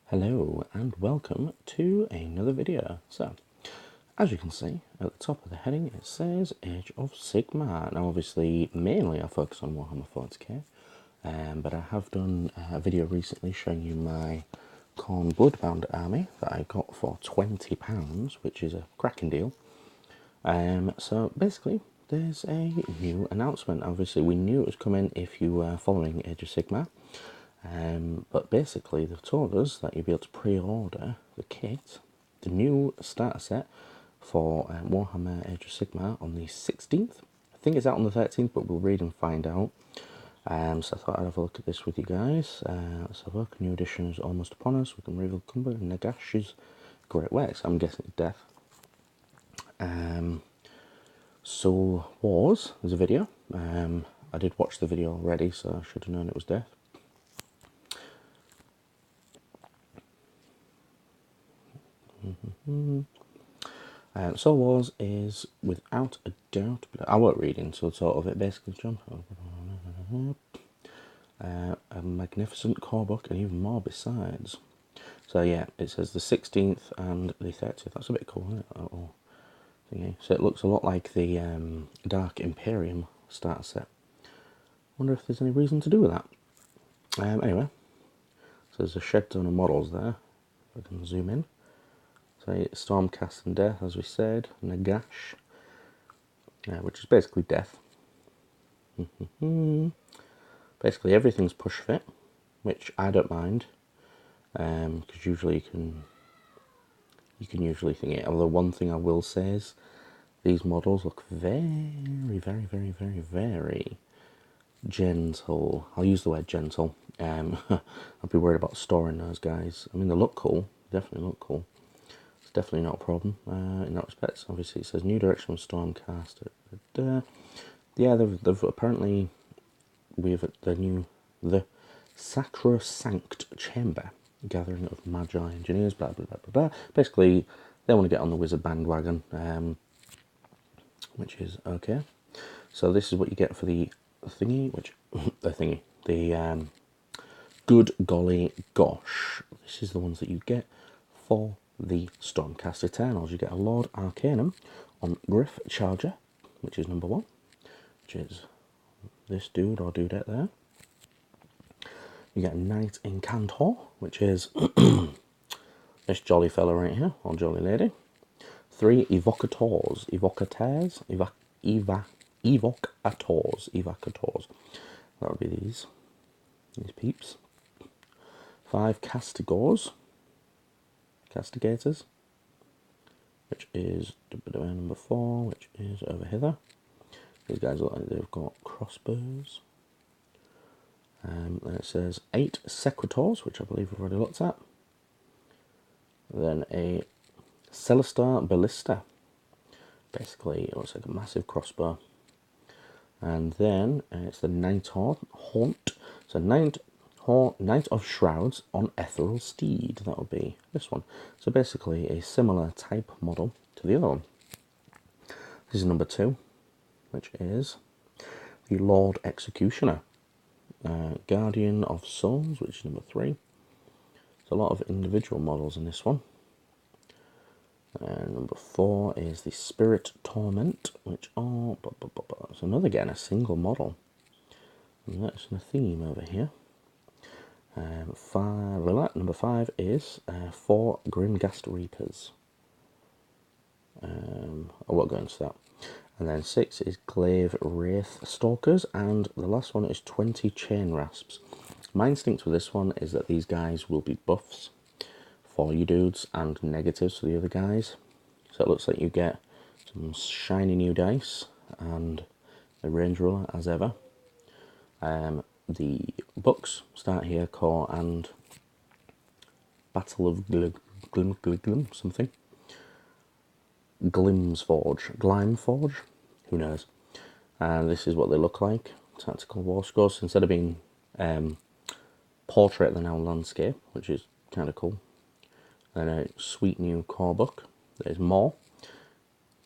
Hello and welcome to another video. So, as you can see at the top of the heading it says Age of Sigmar. Now obviously mainly I focus on Warhammer 40k, but I have done a video recently showing you my Khorne Bloodbound army that I got for £20, which is a cracking deal. So basically there's a new announcement. Obviously we knew it was coming if you were following Age of Sigmar. But basically they've told us that you'll be able to pre-order the kit, the new starter set for Warhammer Age of Sigmar on the 16th. I think it's out on the 13th, but we'll read and find out. So I thought I'd have a look at this with you guys. Let's have a look. New edition is almost upon us. We can reveal Cumber and Nagash's great works. I'm guessing it's death. Soul Wars, there's a video. I did watch the video already, so I should have known it was death. Soul Wars is without a doubt, but I won't read into sort of it. Basically, jump a magnificent core book and even more besides. So yeah, it says the 16th and the 30th. That's a bit cool, isn't it? Thingy. So it looks a lot like the Dark Imperium starter set. Wonder if there's any reason to do with that. Anyway, so there's a shed ton of models there. If I can zoom in. So Stormcast and Death, as we said, Nagash, which is basically death. Basically everything's push fit, which I don't mind, because usually you can usually think it. Although one thing I will say is these models look very, very, very, very, very gentle. I'll use the word gentle. I'd be worried about storing those guys. I mean, they look cool, definitely look cool. It's definitely not a problem in that respect. Obviously, it says new direction of Stormcast. Yeah, they've apparently with the Sacrosanct Chamber, gathering of Magi engineers. Blah blah blah blah blah. Basically, they want to get on the Wizard bandwagon, which is okay. So this is what you get for the thingy, the good golly gosh. This is the ones that you get for the Stormcast Eternals. You get a Lord Arcanum on Griff Charger, which is number 1, which is this dude or dudette there. You get a Knight Incantor, which is this jolly fella right here, or jolly lady. 3 Evocators. That would be these peeps. 5 Castigators, which is number 4, which is over here. These guys look like they've got crossbows. Then it says 8 Secretors, which I believe we've already looked at. Then a Celestar Ballista. Basically, it looks like a massive crossbow. And then it's the Knight Haunt. So Knight of Shrouds on Ethereal Steed. That would be this one. So basically a similar type model to the other one. This is number 2, which is the Lord Executioner. Guardian of Souls, which is number 3. There's a lot of individual models in this one. Number 4 is the Spirit Torment, which are so another again a single model. And that's a theme over here. Number 5 is 4 Grimghast Reapers. I won't go into that. And then 6 is Glaive Wraith Stalkers, and the last one is 20 Chain Rasps. My instinct with this one is that these guys will be buffs for you dudes and negatives for the other guys. So it looks like you get some shiny new dice and a range ruler as ever. The books start here, Core and Battle of Glim something. Glimeforge, who knows. And this is what they look like. Tactical War Scores. Instead of being portrait, they're now landscape, which is kind of cool. Then a sweet new core book. There's more.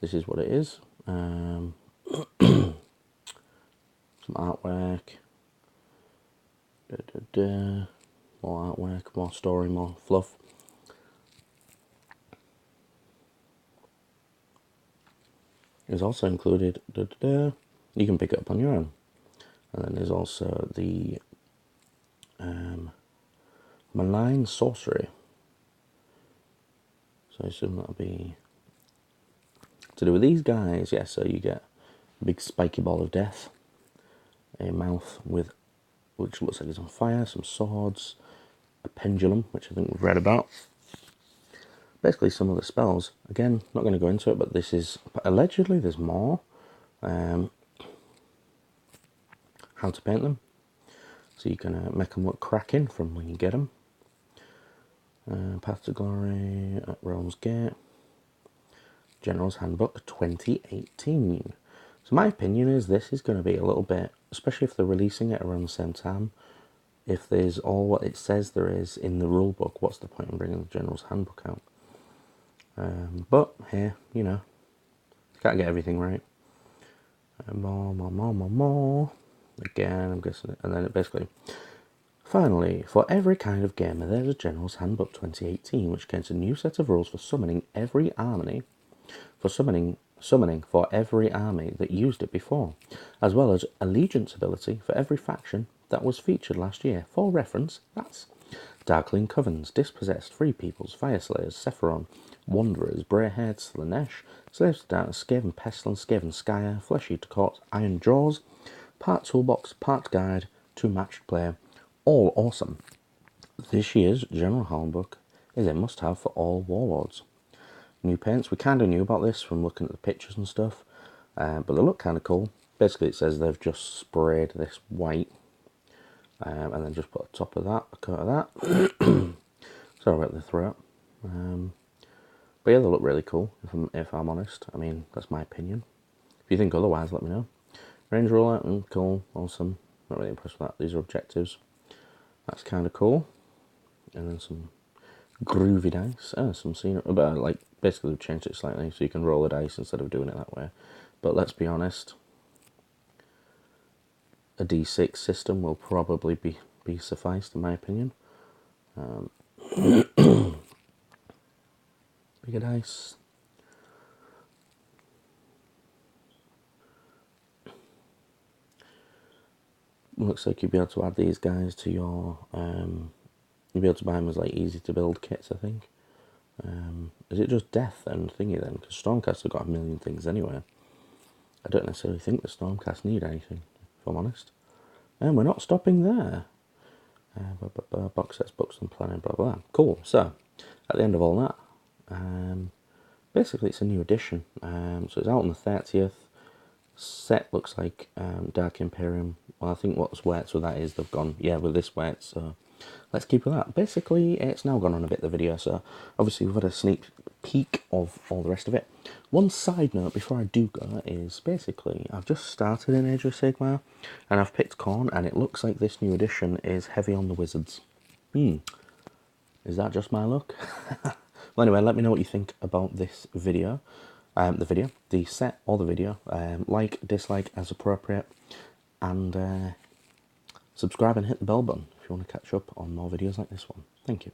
This is what it is. Some artwork. more artwork, more story, more fluff. It's also included, you can pick it up on your own. And then there's also the malign sorcery. So I assume that'll be to do with these guys. Yeah, so you get a big spiky ball of death, a mouth with which looks like it's on fire, some swords, a pendulum, which I think we've read about. Basically some of the spells. Again, not going to go into it, but this is allegedly there's more. How to paint them, so you can make them look cracking from when you get them. Path to Glory at Realm's Gate, General's Handbook 2018. So my opinion is this is going to be a little bit, especially if they're releasing it around the same time, if there's all what it says there is in the rulebook, what's the point in bringing the General's Handbook out? But here, you know, you can't get everything right. More. Again, I'm guessing it. And then it basically, finally, for every kind of gamer, there's a General's Handbook 2018, which contains a new set of rules for summoning every army, summoning for every army that used it before, as well as allegiance ability for every faction that was featured last year. For reference, that's Darkling Covens, Dispossessed, Free Peoples, Fireslayers, Sephiron, Wanderers, Greyheads, Slanesh, Slaves to Darkness, Skaven Pestilence, Skaven Skyer, Flesh Eater Court, Iron Jaws, part Toolbox, part Guide to Matched Play. All awesome. This year's General Handbook is a must-have for all Warlords. New paints, we kind of knew about this from looking at the pictures and stuff, but they look kind of cool. Basically it says they've just sprayed this white, and then just put a top of that, a coat of that. Sorry about the throat. But yeah, they look really cool, if I'm honest. I mean, that's my opinion. If you think otherwise, let me know. Range roller, cool, awesome. Not really impressed with that. These are objectives. That's kind of cool. And then some groovy dice. Some scenery, but like basically we've changed it slightly so you can roll the dice instead of doing it that way. But let's be honest, a D6 system will probably be sufficed in my opinion. Bigger dice. Looks like you'll be able to add these guys to your you'll be able to buy them as like easy to build kits, I think. Is it just death and thingy then? Because Stormcast have got a million things anyway. I don't necessarily think the Stormcast need anything, if I'm honest. And we're not stopping there. Box sets, books and planning, blah blah. Cool. So at the end of all that, basically it's a new edition. So it's out on the 30th. Set looks like Dark Imperium. Well, I think what's wet, so that is they've gone, yeah, with this wet, so let's keep with that. Basically, it's now gone on a bit, the video, so obviously we've had a sneak peek of all the rest of it. One side note before I do go is basically, I've just started in Age of Sigmar, and I've picked Khorne, and it looks like this new edition is heavy on the wizards. Is that just my luck? Well, anyway, let me know what you think about this video. The set or the video. Like, dislike as appropriate. And subscribe and hit the bell button if you want to catch up on more videos like this one. Thank you.